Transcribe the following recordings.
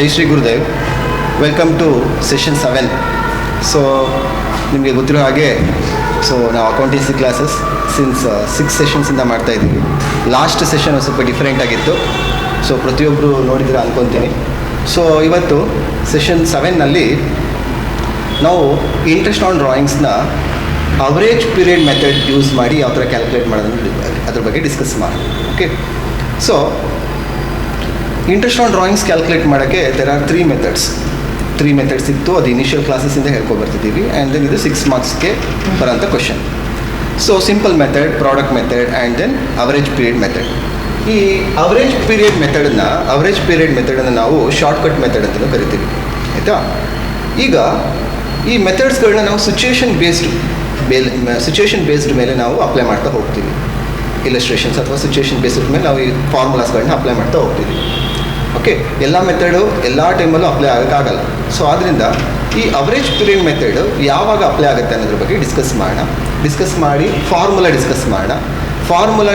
Jai Shri Gurudev. Welcome to session 7. So ನಿಮಗೆ ಗೊತ್ತಿರೋ ಹಾಗೆ ನಾವು ಅಕೌಂಟೆನ್ಸಿ ಕ್ಲಾಸಸ್ ಸಿನ್ಸ್ 6 ಸೆಷನ್ಸಿಂದ ಮಾಡ್ತಾಯಿದ್ದೀವಿ. ಲಾಸ್ಟ್ ಸೆಷನ್ ಸ್ವಲ್ಪ ಡಿಫ್ರೆಂಟ್ ಆಗಿತ್ತು. ಸೊ ಪ್ರತಿಯೊಬ್ಬರು ನೋಡಿದ್ರೆ ಅಂದ್ಕೊತೀನಿ. ಸೊ ಇವತ್ತು ಸೆಷನ್ 7ನಲ್ಲಿ ನಾವು ಇಂಟ್ರೆಸ್ಟ್ ಆನ್ ಡ್ರಾಯಿಂಗ್ಸ್ನ ಅವರೇಜ್ ಪೀರಿಯಡ್ ಮೆಥಡ್ ಯೂಸ್ ಮಾಡಿ ಯಾವ ಥರ ಕ್ಯಾಲ್ಕುಲೇಟ್ ಮಾಡೋದನ್ನು ಅದ್ರ ಬಗ್ಗೆ ಡಿಸ್ಕಸ್ ಮಾಡೋಣ. Okay, so interest on drawings calculate ಮಾಡೋಕ್ಕೆ ದೆರ್ ಆರ್ 3 ಮೆಥಡ್ಸ್ ಇತ್ತು. ಅದು ಇನಿಷಿಯಲ್ ಕ್ಲಾಸಸ್ಸಿಂದ ಹೇಳ್ಕೊಬರ್ತಿದ್ದೀವಿ. ಆ್ಯಂಡ್ ದೆನ್ ಇದು 6 ಮಾರ್ಕ್ಸ್ಗೆ ಬರೋಂಥ question. So simple method, product method and then average period method. ಈ ಅವರೇಜ್ ಪೀರಿಯಡ್ ಮೆಥಡನ್ನು ನಾವು ಶಾರ್ಟ್ಕಟ್ ಮೆಥಡ್ ಅಂತಲೂ ಕರಿತೀವಿ. ಆಯಿತಾ? ಈಗ ಈ ಮೆಥಡ್ಸ್ಗಳನ್ನ ನಾವು ಸಿಚುಯೇಷನ್ ಬೇಸ್ಡ್ ಮೇಲೆ ನಾವು ಅಪ್ಲೈ ಮಾಡ್ತಾ ಹೋಗ್ತೀವಿ. ಇಲಸ್ಟ್ರೇಷನ್ಸ್ ಅಥವಾ ಸಿಚುಯೇಷನ್ ಬೇಸ್ಡ್ ಮೇಲೆ ನಾವು ಈ ಫಾರ್ಮುಲಾಸ್ಗಳನ್ನ ಅಪ್ಲೈ ಮಾಡ್ತಾ ಹೋಗ್ತೀವಿ. ಓಕೆ, ಎಲ್ಲ ಮೆಥಡು ಎಲ್ಲ ಟೈಮಲ್ಲೂ ಅಪ್ಲೈ ಆಗೋಕ್ಕಾಗಲ್ಲ. ಸೊ ಆದ್ದರಿಂದ ಈ ಅವರೇಜ್ ಪೀರಿಯಡ್ ಮೆಥಡು ಯಾವಾಗ ಅಪ್ಲೈ ಆಗುತ್ತೆ ಅನ್ನೋದ್ರ ಬಗ್ಗೆ ಡಿಸ್ಕಸ್ ಮಾಡಿ ಫಾರ್ಮುಲಾ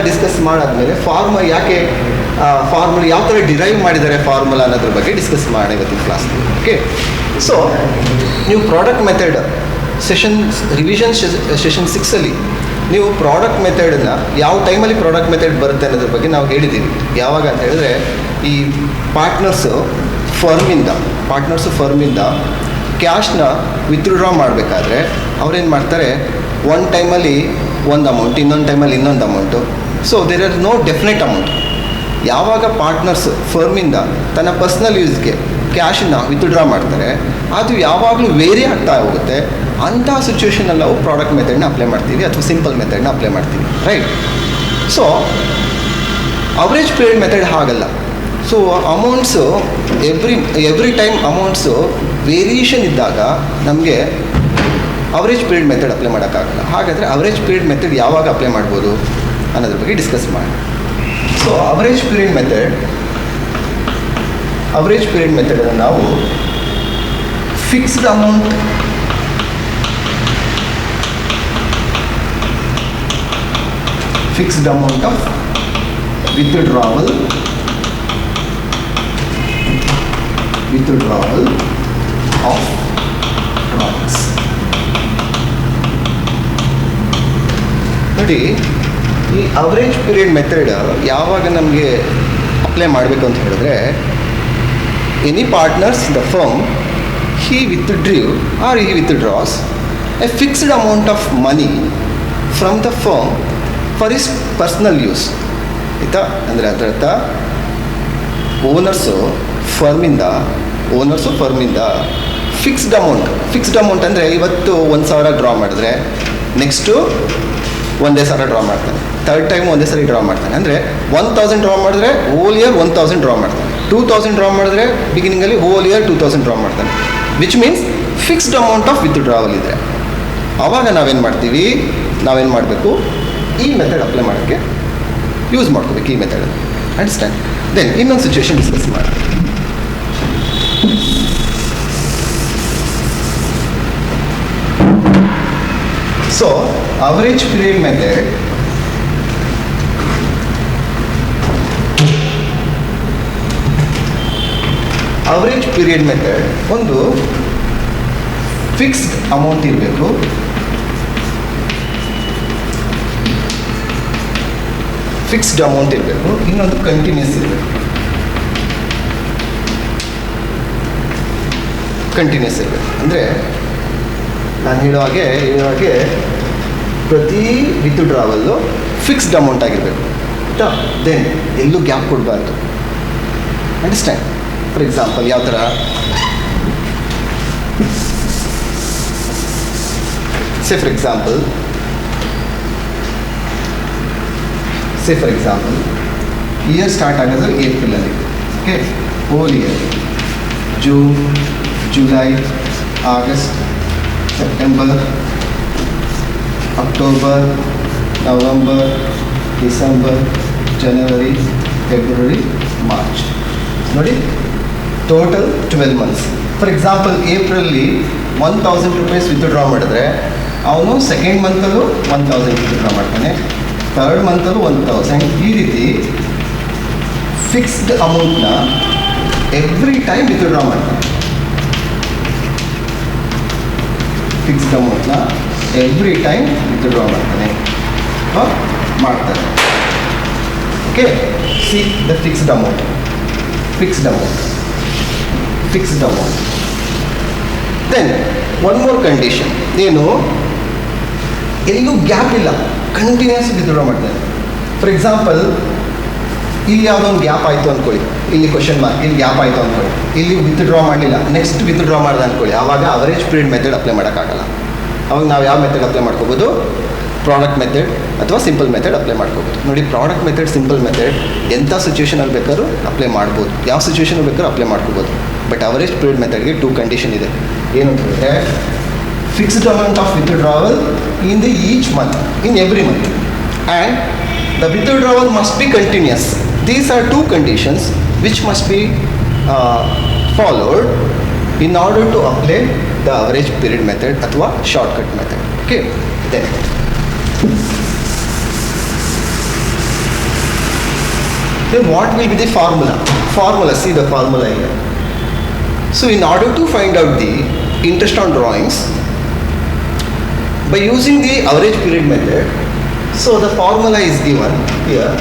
ಡಿಸ್ಕಸ್ ಮಾಡಾದ್ಮೇಲೆ ಫಾರ್ಮುಲಾ ಯಾವ ಥರ ಡಿರೈವ್ ಮಾಡಿದ್ದಾರೆ ಫಾರ್ಮುಲಾ ಅನ್ನೋದ್ರ ಬಗ್ಗೆ ಡಿಸ್ಕಸ್ ಮಾಡೋಣ ಇವತ್ತಿನ ಕ್ಲಾಸ್ನಲ್ಲಿ. ಓಕೆ, ಸೊ ನೀವು ಪ್ರಾಡಕ್ಟ್ ಮೆಥಡ್ ಸೆಷನ್ 6ಅಲ್ಲಿ ನೀವು ಪ್ರಾಡಕ್ಟ್ ಮೆಥಡನ್ನು ಯಾವ ಟೈಮಲ್ಲಿ ಪ್ರಾಡಕ್ಟ್ ಮೆಥಡ್ ಬರುತ್ತೆ ಅನ್ನೋದ್ರ ಬಗ್ಗೆ ನಾವು ಹೇಳಿದ್ದೀವಿ. ಯಾವಾಗ ಅಂತ ಹೇಳಿದ್ರೆ, ಈ ಪಾರ್ಟ್ನರ್ಸು ಫರ್ಮಿಂದ ಕ್ಯಾಶ್ನ ವಿತ್ಡ್ರಾ ಮಾಡಬೇಕಾದ್ರೆ ಅವ್ರೇನು ಮಾಡ್ತಾರೆ, ಒಂದು ಟೈಮಲ್ಲಿ ಒಂದು ಅಮೌಂಟ್, ಇನ್ನೊಂದು ಟೈಮಲ್ಲಿ ಇನ್ನೊಂದು amount. So there are no definite amount. ಯಾವಾಗ ಪಾರ್ಟ್ನರ್ಸ್ ಫರ್ಮಿಂದ ತನ್ನ ಪರ್ಸ್ನಲ್ ಯೂಸ್ಗೆ ಕ್ಯಾಶನ್ನು ವಿತ್ಡ್ರಾ ಮಾಡ್ತಾರೆ, ಅದು ಯಾವಾಗಲೂ ವೇರಿ ಆಗ್ತಾ ಹೋಗುತ್ತೆ. ಅಂಥ ಸಿಚುವೇಷನಲ್ಲಿ ನಾವು ಪ್ರಾಡಕ್ಟ್ ಮೆಥಡ್ನ ಅಪ್ಲೈ ಮಾಡ್ತೀವಿ ಅಥವಾ ಸಿಂಪಲ್ ಮೆಥಡ್ನ ಅಪ್ಲೈ ಮಾಡ್ತೀವಿ, right? So average period method ಹಾಗಲ್ಲ. So amounts every time amounts variation ಇದ್ದಾಗ ನಮಗೆ ಅವರೇಜ್ ಪೀರಿಯಡ್ ಮೆಥಡ್ ಅಪ್ಲೈ ಮಾಡೋಕ್ಕಾಗಲ್ಲ. ಹಾಗಾದರೆ ಅವರೇಜ್ ಪೀರಿಯಡ್ ಮೆಥಡ್ ಯಾವಾಗ ಅಪ್ಲೈ ಮಾಡ್ಬೋದು ಅನ್ನೋದ್ರ ಬಗ್ಗೆ ಡಿಸ್ಕಸ್ ಮಾಡಿ. ಸೊ ಅವರೇಜ್ ಪೀರಿಯಡ್ ಮೆಥಡನ್ನು ನಾವು fixed amount of withdrawal of drawings. ನೋಡಿ, ಈ ಅವರೇಜ್ ಪೀರಿಯಡ್ ಮೆಥಡ್ ಯಾವಾಗ ನಮಗೆ ಅಪ್ಲೈ ಮಾಡಬೇಕು ಅಂತ ಹೇಳಿದ್ರೆ, any partners the firm he withdraws a fixed amount of money from the firm for his personal use. ಆಯಿತಾ? ಅಂದರೆ ಅದರ ಅರ್ಥ ಓನರ್ಸು ಫರ್ಮಿಂದ ಫಿಕ್ಸ್ಡ್ ಅಮೌಂಟ್ ಅಂದರೆ ಇವತ್ತು 1,000 ಡ್ರಾ ಮಾಡಿದ್ರೆ ನೆಕ್ಸ್ಟು ಒಂದೇ ಸಲ ಡ್ರಾ ಮಾಡ್ತಾನೆ, ಥರ್ಡ್ ಟೈಮ್ ಒಂದೇ ಸಲ ಡ್ರಾ ಮಾಡ್ತಾನೆ. ಅಂದರೆ 1,000 ಡ್ರಾ ಮಾಡಿದ್ರೆ ಹೋಲ್ ಇಯರ್ 1,000 ಡ್ರಾ ಮಾಡ್ತಾನೆ. 2,000 ಡ್ರಾ ಮಾಡಿದ್ರೆ ಬಿಗಿನಿಂಗಲ್ಲಿ ಹೋಲ್ ಇಯರ್ 2,000 ಡ್ರಾ ಮಾಡ್ತಾನೆ. Which means fixed amount of withdrawal ಇದ್ದರೆ ಆವಾಗ ನಾವೇನು ಮಾಡಬೇಕು, ಈ ಮೆಥಡ್ ಅಪ್ಲೈ ಮಾಡೋಕ್ಕೆ ಯೂಸ್ ಮಾಡ್ಕೋಬೇಕು ಈ ಮೆಥಡ್. ಅಂಡರ್ಸ್ಟ್ಯಾಂಡ್? ದೆನ್ ಇನ್ನೊಂದು ಸಿಚುವೇಶನ್ ಡಿಸ್ಕಸ್ ಮಾಡಿ. ಸೊ ಅವರೇಜ್ ಪೀರಿಯಡ್ ಮೆಥಡ್ ಒಂದು ಫಿಕ್ಸ್ಡ್ ಅಮೌಂಟ್ ಇರಬೇಕು. ಇನ್ನೊಂದು ಕಂಟಿನ್ಯೂಸ್ ಇರಬೇಕು. ಅಂದರೆ ನಾನು ಹೇಳೋ ಹಾಗೆ ಪ್ರತಿ ವಿತ್ಡ್ರಾವಲ್ಲು ಫಿಕ್ಸ್ಡ್ ಅಮೌಂಟ್ ಆಗಿರಬೇಕು. ಆಯಿತಾ? ದೆನ್ ಎಲ್ಲೂ ಗ್ಯಾಪ್ ಕೊಡಬಾರ್ದು. ಅಂಡರ್ಸ್ಟ್ಯಾಂಡ್? ಫಾರ್ ಎಕ್ಸಾಂಪಲ್ ಯಾವ ಥರ, ಫಾರ್ ಎಕ್ಸಾಂಪಲ್ ಇಯರ್ ಸ್ಟಾರ್ಟ್ ಆಗೋದು ಏಪ್ರಿಲಲ್ಲಿ. Okay, whole year June, July, August, September, October, November, December, January, February, March. ನೋಡಿ, ಟೋಟಲ್ 12 months. ಫಾರ್ ಎಕ್ಸಾಂಪಲ್ ಏಪ್ರಿಲಲ್ಲಿ 1,000 ರೂಪೀಸ್ ವಿತ್ಡ್ರಾ ಮಾಡಿದ್ರೆ ಅವನು ಸೆಕೆಂಡ್ ಮಂತಲ್ಲೂ 1,000 ವಿತ್ಡ್ರಾ ಮಾಡ್ತಾನೆ, ಥರ್ಡ್ ಮಂತಲ್ಲೂ 1,000. ಈ ರೀತಿ ಫಿಕ್ಸ್ಡ್ ಅಮೌಂಟ್ನ ಎವ್ರಿ ಟೈಮ್ ವಿತ್ಡ್ರಾ ಮಾಡ್ತಾನೆ. ಫಿಕ್ಸ್ಡ್ ಅಮೌಂಟ್ನ ಎವ್ರಿ ಟೈಮ್ ವಿತ್ಡ್ರಾ ಮಾಡ್ತಾನೆ ಮಾಡ್ತಾರೆ. Okay, see the fixed amount, fixed amount, fixed amount. Then one more condition ಏನು, ಎಲ್ಲೂ ಗ್ಯಾಪ್ ಇಲ್ಲ, ಕಂಟಿನ್ಯೂಸ್ ವಿತ್ಡ್ರಾ ಮಾಡ್ತಾರೆ. ಫಾರ್ ಎಕ್ಸಾಂಪಲ್, ಇಲ್ಲಿ ಯಾವುದೋ ಒಂದು ಗ್ಯಾಪ್ ಆಯಿತು ಅಂದ್ಕೊಳ್ಳಿ, ಇಲ್ಲಿ ಕ್ವಶನ್ ಮಾರ್ಕ್, ಇಲ್ಲಿ ಗ್ಯಾಪ್ ಆಯಿತು ಅಂದ್ಕೊಳ್ಳಿ, ಇಲ್ಲಿ ವಿತ್ಡ್ರಾ ಮಾಡಲಿಲ್ಲ, ನೆಕ್ಸ್ಟ್ ವಿತ್ಡ್ರಾ ಮಾಡ್ದೆ ಅಂದ್ಕೊಳ್ಳಿ, ಆವಾಗ ಅವರೇಜ್ ಪೀರಿಯಡ್ ಮೆಥಡ್ ಅಪ್ಲೈ ಮಾಡೋಕ್ಕಾಗಲ್ಲ. ಅವಾಗ ನಾವು ಯಾವ ಮೆಥಡ್ ಅಪ್ಲೈ ಮಾಡ್ಕೋಬೋದು, ಪ್ರಾಡಕ್ಟ್ ಮೆಥಡ್ ಅಥವಾ ಸಿಂಪಲ್ ಮೆಥಡ್ ಅಪ್ಲೈ ಮಾಡ್ಕೋಬೋದು. ನೋಡಿ, ಪ್ರಾಡಕ್ಟ್ ಮೆಥಡ್, ಸಿಂಪಲ್ ಮೆಥಡ್ ಎಂಥ ಸಿಚುವೇಷನಲ್ಲಿ ಬೇಕಾದ್ರೂ ಅಪ್ಲೈ ಮಾಡ್ಬೋದು, ಯಾವ ಸಿಚುವೇಷನ್ ಬೇಕಾದ್ರೂ ಅಪ್ಲೈ ಮಾಡ್ಕೋಬೋದು. ಬಟ್ ಅವರೇಜ್ ಪೀರಿಯಡ್ ಮೆಥಡ್ಗೆ 2 ಕಂಡೀಷನ್ ಇದೆ. ಏನು ಅಂತಂದರೆ, fixed amount of withdrawal in the each month, in every month, and the withdrawal must be continuous. These are 2 conditions which must be followed in order to apply the average period method ಅಥವಾ shortcut method. Okay, then what will be the formula? See the formula here. So in order to find out the interest on drawings by using the average period method, so the formula is given here.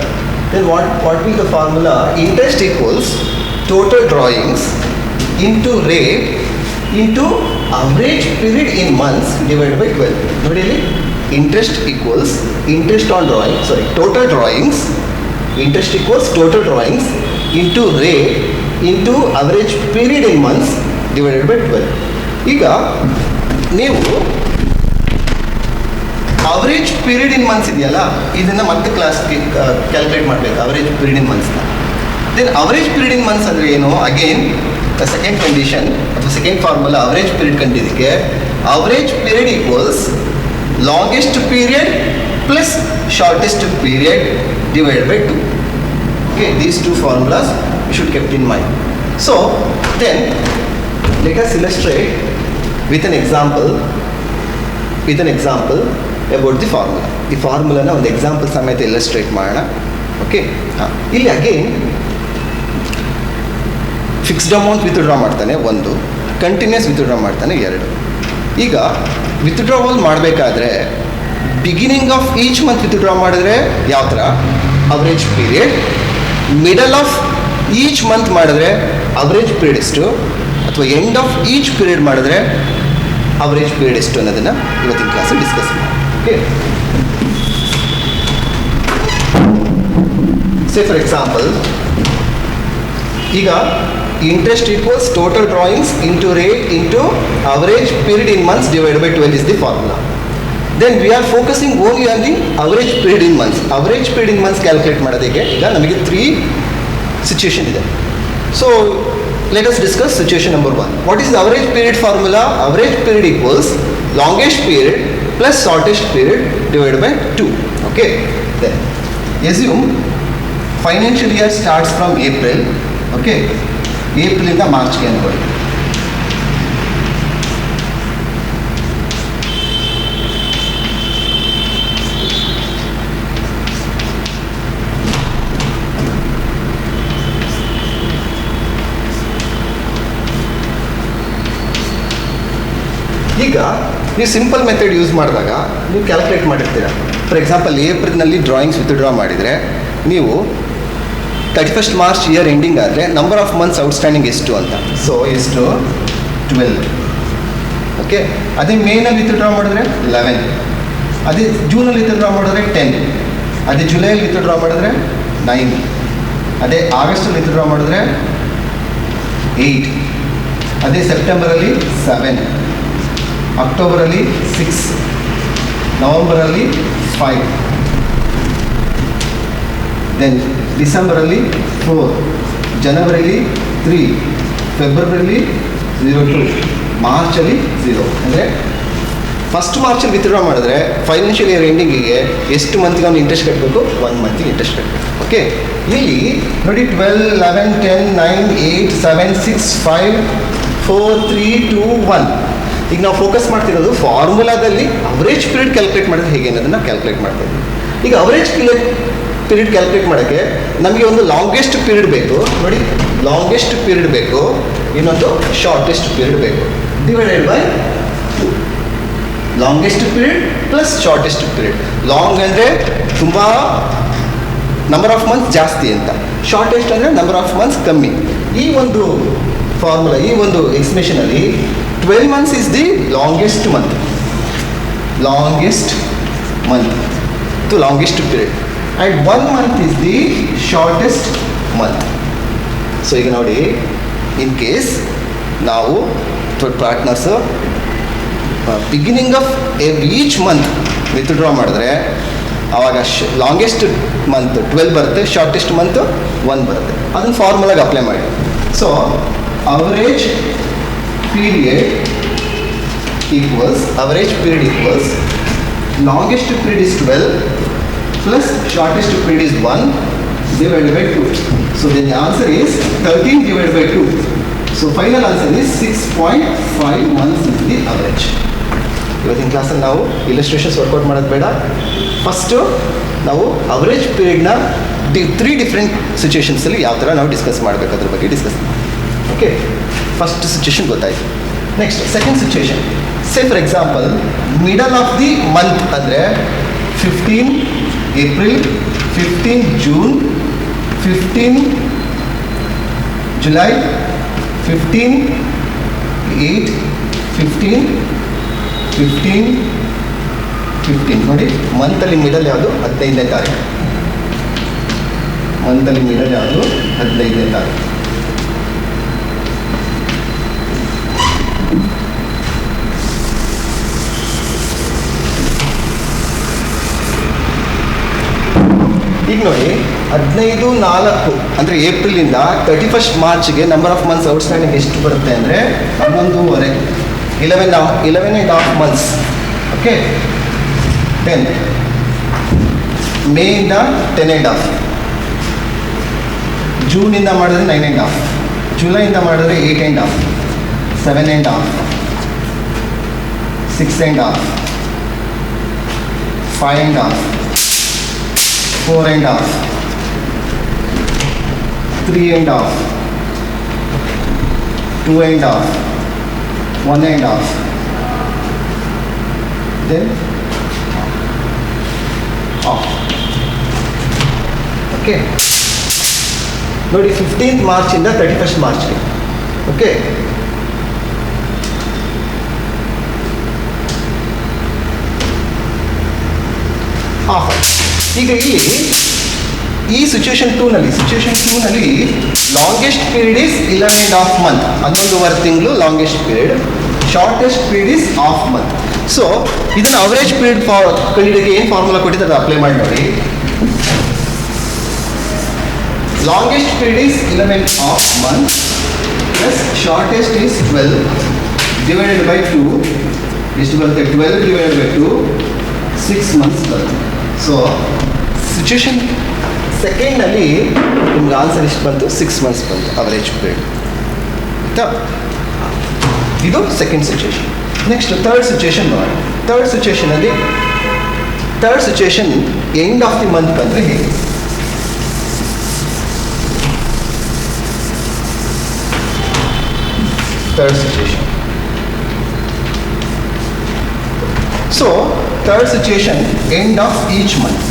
Then what will the formula? Interest equals total drawings into rate into average period in months divided by 12. ನೋಡಿ ಇಲ್ಲಿ, interest equals interest on drawing, total drawings, interest equals total drawings into rate into average period in months divided by 12. ಈಗ ನೀವು average period in months ಇದೆಯಲ್ಲ, ಇದನ್ನು ಮತ್ತೆ ಕ್ಲಾಸ್ಗೆ calculate ಮಾಡಬೇಕು, average period in ಮಂತ್ಸ್ನ. Then average period in months ಅಂದರೆ ಏನು? ಅಗೇನ್ ದ ಸೆಕೆಂಡ್ ಕಂಡೀಷನ್ ಅಥವಾ ಸೆಕೆಂಡ್ ಫಾರ್ಮುಲಾ ಅವರೇಜ್ ಪೀರಿಯಡ್ ಕಂಡಿದ್ದಕ್ಕೆ, average period equals longest period plus shortest period divided by 2. Okay, these 2 formulas you should kept in mind. So then let us illustrate with an example about the formula. ಈ ಫಾರ್ಮುಲಾನ ಒಂದು example ಸಮೇತ ಇಲ್ಲಸ್ಟ್ರೇಟ್ ಮಾಡೋಣ. Okay, ಇಲ್ಲಿ again fixed amount withdraw ಮಾಡ್ತಾನೆ 1, continuous withdraw ಮಾಡ್ತಾನೆ 2. ಈಗ withdrawal ಮಾಡಬೇಕಾದ್ರೆ beginning of each month withdraw ಮಾಡಿದ್ರೆ ಯಾವ ಥರ average period, middle of each month ಮಾಡಿದ್ರೆ ಅವರೇಜ್ ಪೀರಿಯಡ್ ಎಷ್ಟು, ಅಥವಾ ಎಂಡ್ ಆಫ್ ಈಚ್ ಪೀರಿಯಡ್ ಮಾಡಿದ್ರೆ ಅವರೇಜ್ ಪೀರಿಯಡ್ ಎಷ್ಟು ಅನ್ನೋದನ್ನು ಇವತ್ತಿನ ಕ್ಲಾಸಲ್ಲಿ ಡಿಸ್ಕಸ್ ಮಾಡಿ. ಓಕೆ, ಸೇ ಫಾರ್ ಎಕ್ಸಾಂಪಲ್, ಈಗ interest equals total drawings into rate into average period in months divide by 12 is the formula. Then we are focusing only on the average period in months. Average period in months calculate ಮಾಡೋದಕ್ಕೆ ಈಗ ನಮಗೆ 3 situation ಇದೆ. So let us discuss situation number 1. What is the average period formula? Average period equals longest period plus shortest period divided by 2. Okay, then assume financial year starts from April. Okay, April ಇಂದ ಮಾರ್ಚ್ಗೆ ಅನ್ಕೊಳ್ಳಿ. ಈಗ ನೀವು simple method use ಮಾಡಿದಾಗ ನೀವು calculate ಮಾಡಿರ್ತೀರ. For example, ಏಪ್ರಿಲ್ನಲ್ಲಿ drawings withdraw ಮಾಡಿದರೆ ನೀವು 31st March year ending ಆದರೆ ನಂಬರ್ ಆಫ್ ಮಂತ್ಸ್ ಔಟ್ಸ್ಟ್ಯಾಂಡಿಂಗ್ ಎಷ್ಟು ಅಂತ. ಸೊ ಎಷ್ಟು? 12. ಓಕೆ, ಅದೇ ಮೇನಲ್ಲಿ ವಿತ್ಡ್ರಾ ಮಾಡಿದ್ರೆ 11, ಅದೇ ಜೂನಲ್ಲಿ ವಿತ್ಡ್ರಾ ಮಾಡಿದ್ರೆ 10, ಅದೇ ಜುಲೈಯಲ್ಲಿ ವಿತ್ಡ್ರಾ ಮಾಡಿದ್ರೆ 9, ಅದೇ ಆಗಸ್ಟಲ್ಲಿ ವಿತ್ಡ್ರಾ ಮಾಡಿದ್ರೆ 8, ಅದೇ ಸೆಪ್ಟೆಂಬರಲ್ಲಿ 7, ಅಕ್ಟೋಬರಲ್ಲಿ 6, ನವಂಬರಲ್ಲಿ 5, ದೆನ್ ಡಿಸೆಂಬರಲ್ಲಿ 4, ಜನವರಿಲಿ 3, ಫೆಬ್ರವರಿಲಿ 0 2, ಮಾರ್ಚಲ್ಲಿ 0. ಅಂದರೆ ಫಸ್ಟ್ ಮಾರ್ಚಲ್ಲಿ ವಿತ್ಡ್ರಾ ಮಾಡಿದ್ರೆ ಫೈನಾನ್ಷಿಯಲ್ ಇಯರ್ ಎಂಡಿಂಗಿಗೆ ಎಷ್ಟು ಮಂತ್ಗೆ ಅವ್ನು ಇಂಟ್ರೆಸ್ಟ್ ಕಟ್ಟಬೇಕು? 1 ಮಂತ್ಗೆ ಇಂಟ್ರೆಸ್ಟ್ ಕಟ್ಟಬೇಕು. ಓಕೆ, ಇಲ್ಲಿ ನೋಡಿ 12, 11, 10, 9, 8, 7, 6, 5, 4, 3, 2, 1. ಈಗ ನಾವು ಫೋಕಸ್ ಮಾಡ್ತಿರೋದು ಫಾರ್ಮುಲಾದಲ್ಲಿ ಅವರೇಜ್ ಪೀರಿಯಡ್ ಕ್ಯಾಲ್ಕುಲೇಟ್ ಮಾಡಿದ್ರೆ ಹೇಗೆ ಅನ್ನೋದನ್ನು ಕ್ಯಾಲ್ಕುಲೇಟ್ ಮಾಡ್ತಾ ಇದ್ದೀವಿ. ಈಗ ಅವರೇಜ್ ಪೀರಿಯಡ್ ಕ್ಯಾಲ್ಕುಲೇಟ್ ಮಾಡೋಕ್ಕೆ ನಮಗೆ ಒಂದು ಲಾಂಗೆಸ್ಟ್ ಪೀರಿಯಡ್ ಬೇಕು ನೋಡಿ, ಲಾಂಗೆಸ್ಟ್ ಪೀರಿಯಡ್ ಬೇಕು, ಇನ್ನೊಂದು ಶಾರ್ಟೆಸ್ಟ್ ಪೀರಿಯಡ್ ಬೇಕು. Divided by 2. Longest period plus shortest period. Long ಅಂದರೆ ತುಂಬ ನಂಬರ್ ಆಫ್ ಮಂತ್ಸ್ ಜಾಸ್ತಿ ಅಂತ, ಶಾರ್ಟೆಸ್ಟ್ ಅಂದರೆ ನಂಬರ್ ಆಫ್ ಮಂತ್ಸ್ ಕಮ್ಮಿ. ಈ ಒಂದು ಫಾರ್ಮುಲಾ, ಈ ಒಂದು ಎಕ್ಸ್ಪ್ರೆಷನಲ್ಲಿ 12 months is the longest month. Longest month to longest period. And 1 month is the shortest month. So ಈಗ ನೋಡಿ, in case ನಾವು partners beginning of each month withdraw ಮಾಡಿದ್ರೆ ಆವಾಗ ಲಾಂಗೆಸ್ಟ್ ಮಂತ್ 12 ಬರುತ್ತೆ, ಶಾರ್ಟೆಸ್ಟ್ ಮಂತ್ 1 ಬರುತ್ತೆ. ಅದನ್ನು ಫಾರ್ಮುಲಾಗೆ ಅಪ್ಲೈ ಮಾಡಿ. So average period equals longest period is 12 plus shortest period is 1 divided by 2. So then the answer is 13 divided by 2. So final answer is 6.5 months is the average. ಇವತ್ತಿನ ಕ್ಲಾಸಲ್ಲಿ ನಾವು illustrations workout ಮಾಡೋದು ಬೇಡ. First ನಾವು average ಪೀರಿಯಡ್ನ 3 different ಸಿಚುವೇಷನ್ಸಲ್ಲಿ ಯಾವ ಥರ ನಾವು discuss ಮಾಡಬೇಕು ಅದ್ರ ಬಗ್ಗೆ ಡಿಸ್ಕಸ್. ಓಕೆ, ಫಸ್ಟ್ ಸಿಚುವೇಷನ್ ಗೊತ್ತಾಯಿತು. Next second situation, say for example middle of the month ಅಂದರೆ 15 ಏಪ್ರಿಲ್, 15 ಜೂನ್, 15 ಜುಲೈ, 15 8, 15 ನೋಡಿ. ಮಂತಲ್ಲಿ ಮಿಡಲ್ ಯಾವುದು? 15ನೇ ತಾರೀಕು. ಮಂತಲ್ಲಿ ಮಿಡಲ್ ಯಾವುದು? 15ನೇ ತಾರೀಕು. ಈಗ ನೋಡಿ, 15/4 ಅಂದರೆ ಏಪ್ರಿಲಿಂದ 31st ಮಾರ್ಚ್ಗೆ ನಂಬರ್ ಆಫ್ ಮಂತ್ಸ್ ಔಟ್ಸ್ಟ್ಯಾಂಡಿಂಗ್ ಎಷ್ಟು ಬರುತ್ತೆ ಅಂದರೆ 11.5 11.5 ಮಂತ್ಸ್. ಓಕೆ, 10 ಮೇಯಿಂದ 10.5, ಜೂನಿಂದ ಮಾಡಿದ್ರೆ 9.5, ಜುಲೈಯಿಂದ ಮಾಡಿದ್ರೆ 8.5, 7.5, 6.5, 5.5, 4.5, 3.5, 2.5, 1.5, then off. Okay, ನೋಡಿ 15th ಮಾರ್ಚಿಂದ 31st ಮಾರ್ಚ್ಗೆ. Okay, of. ಈಗ ಇಲ್ಲಿ ಈ ಸಿಚುವೇಶನ್ 2ನಲ್ಲಿ ಲಾಂಗೆಸ್ಟ್ ಪೀರಿಯಡ್ ಈಸ್ 11.5 ಮಂತ್, 11.5 ತಿಂಗಳು longest period. Shortest period is half month. So ಇದನ್ನು ಅವರೇಜ್ ಪೀರಿಯಡ್ ಕಂಡಿಡಿಯೋಕ್ಕೆ ಏನು ಫಾರ್ಮುಲಾ ಕೊಟ್ಟಿದ್ದು ಅದು ಅಪ್ಲೈ ಮಾಡಿ ನೋಡಿ. Longest period is 11.5 month plus shortest is 12 divided by 2. ಎಷ್ಟು ಬರುತ್ತೆ? 12 ಡಿವೈಡೆಡ್ ಬೈ 2, 6 ಮಂತ್ಸ್ ಬರುತ್ತೆ. ಸೊ ಸಿಚುವೇಶನ್ ಸೆಕೆಂಡ್ನಲ್ಲಿ ನಿಮ್ಗೆ ಆನ್ಸರ್ ಎಷ್ಟು ಬಂತು? 6 ಮಂತ್ಸ್ ಬಂತು ಅವರೇಜ್ ಪೀರಿಯಡ್. ಆಯಿತಾ? ಇದು second situation. Next third situation ನೋಡಿ. Third situation end of the month ಬಂದರೆ ಹೇಗೆ? Third situation. So third situation end of each month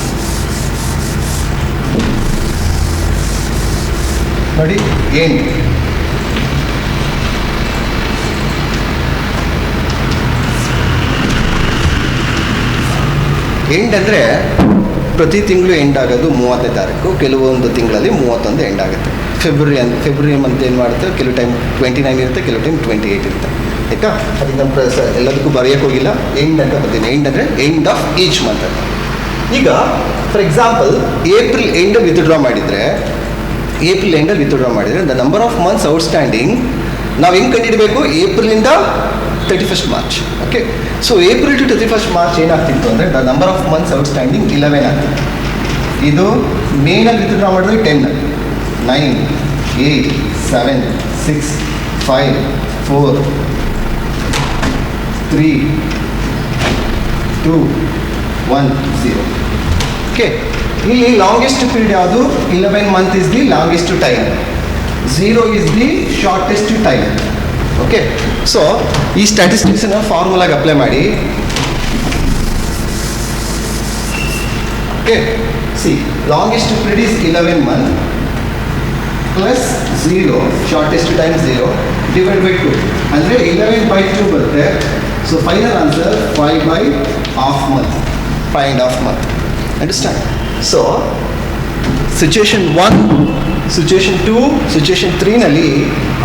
ನೋಡಿ. ಎಂಡ್ ಅಂದರೆ ಪ್ರತಿ ತಿಂಗಳು ಎಂಡ್ ಆಗೋದು 30ನೇ ತಾರೀಕು, ಕೆಲವೊಂದು ತಿಂಗಳಲ್ಲಿ 31 ಎಂಡ್ ಆಗುತ್ತೆ. ಫೆಬ್ರವರಿ ಮಂತ್ ಏನು ಮಾಡುತ್ತೆ, ಕೆಲವು ಟೈಮ್ 29 ಇರುತ್ತೆ, ಕೆಲವು ಟೈಮ್ 28 ಇರುತ್ತೆ. ಆಯಿತಾ? ಅದಕ್ಕೆ ನಮ್ಮ ಎಲ್ಲದಕ್ಕೂ ಬರೆಯೋಕ್ಕೆ ಹೋಗಿಲ್ಲ, ಎಂಡ್ ಅಂತ ಬರ್ತೀನಿ. ಎಂಡ್ ಅಂದರೆ ಎಂಡ್ ಆಫ್ ಈಚ್ ಮಂತ್ ಅಂತ. ಈಗ ಫಾರ್ ಎಕ್ಸಾಂಪಲ್ ಏಪ್ರಿಲ್ ಎಂಡಲ್ಲಿ ವಿತ್ಡ್ರಾ ಮಾಡಿದರೆ the number of months outstanding ನಾವು ಹೆಂಗೆ ಕಂಡುಹಿಡಬೇಕು? ಏಪ್ರಿಲಿಂದ 31st March. Okay, so April to 31st March ಏನಾಗ್ತಿತ್ತು ಅಂದರೆ ದ ನಂಬರ್ ಆಫ್ ಮಂತ್ಸ್ ಔಟ್ಸ್ಟ್ಯಾಂಡಿಂಗ್ 11 ಆಗ್ತಿತ್ತು. ಇದು ಮೇನಲ್ಲಿ ವಿತ್ಡ್ರಾ ಮಾಡಿದ್ರೆ 10, 9, 8, 7, 6, 5, 4, 3, 2, 1, 0. ಓಕೆ, ಇಲ್ಲಿ ಲಾಂಗೆಸ್ಟ್ ಪೀರಿಯಡ್ ಯಾವುದು? 11 month is the longest time, 0 is the shortest time. Okay, so ಈ ಸ್ಟ್ಯಾಟಿಸ್ಟಿಕ್ಸನ್ನು ಫಾರ್ಮುಲಾಗೆ ಅಪ್ಲೈ ಮಾಡಿ. Okay, see longest period is 11 month plus 0, shortest time 0 divide by 2 ಅಂದರೆ 11/2 ಬರುತ್ತೆ. So final answer 5/2 month, 5.5 month. Understand? So situation 1, situation 2, situation 3ನಲ್ಲಿ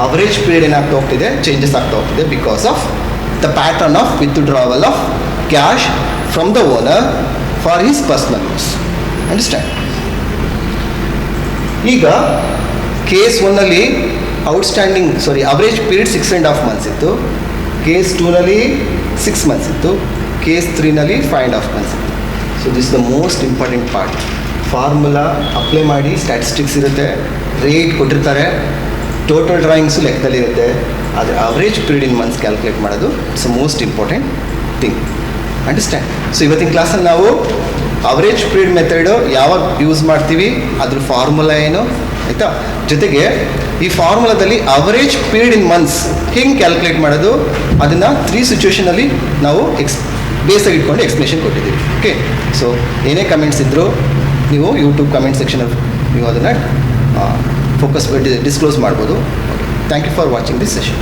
average period ಏನಾಗ್ತಾ ಹೋಗ್ತಿದೆ, changes ಆಗ್ತಾ ಹೋಗ್ತಿದೆ because of the pattern of withdrawal of cash from the owner for his personal use. Understand? ಈಗ case 1ನಲ್ಲಿ outstanding average period 6.5 months ಇತ್ತು, case 2ನಲ್ಲಿ 6 months ಇತ್ತು, ಕೇಸ್ 3ನಲ್ಲಿ 5.5 months ಇತ್ತು. So this the most important part. Formula apply ಮಾಡಿ, statistics ಇರುತ್ತೆ, rate ಕೊಟ್ಟಿರ್ತಾರೆ, ಟೋಟಲ್ ಡ್ರಾಯಿಂಗ್ಸು ಲೆಕ್ಕದಲ್ಲಿರುತ್ತೆ, ಆದರೆ average period in months calculate ಮಾಡೋದು it's a most important thing. Understand? So ಇವತ್ತಿನ ಕ್ಲಾಸಲ್ಲಿ ನಾವು ಅವರೇಜ್ ಪೀರಿಯಡ್ ಮೆಥಡು ಯಾವಾಗ ಯೂಸ್ ಮಾಡ್ತೀವಿ, ಅದ್ರ ಫಾರ್ಮುಲಾ ಏನು, ಆಯಿತಾ, ಜೊತೆಗೆ ಈ ಫಾರ್ಮುಲಾದಲ್ಲಿ ಅವರೇಜ್ ಪೀರಿಯಡ್ ಇನ್ ಮಂತ್ಸ್ ಹೆಂಗೆ ಕ್ಯಾಲ್ಕುಲೇಟ್ ಮಾಡೋದು ಅದನ್ನು 3 ಸಿಚುವೇಷನಲ್ಲಿ ನಾವು ಬೇಸಾಗಿ ಇಟ್ಕೊಂಡು ಎಕ್ಸ್ಪ್ಲೇಷನ್ ಕೊಟ್ಟಿದ್ದೀವಿ. ಓಕೆ, ಸೊ ಏನೇ ಕಮೆಂಟ್ಸ್ ಇದ್ದರೂ ನೀವು ಯೂಟ್ಯೂಬ್ ಕಮೆಂಟ್ ಸೆಕ್ಷನಲ್ಲಿ ನೀವು ಅದನ್ನು ಫೋಕಸ್ ಡಿಸ್ಕ್ಲೋಸ್ ಮಾಡ್ಬೋದು. Thank you for watching this session.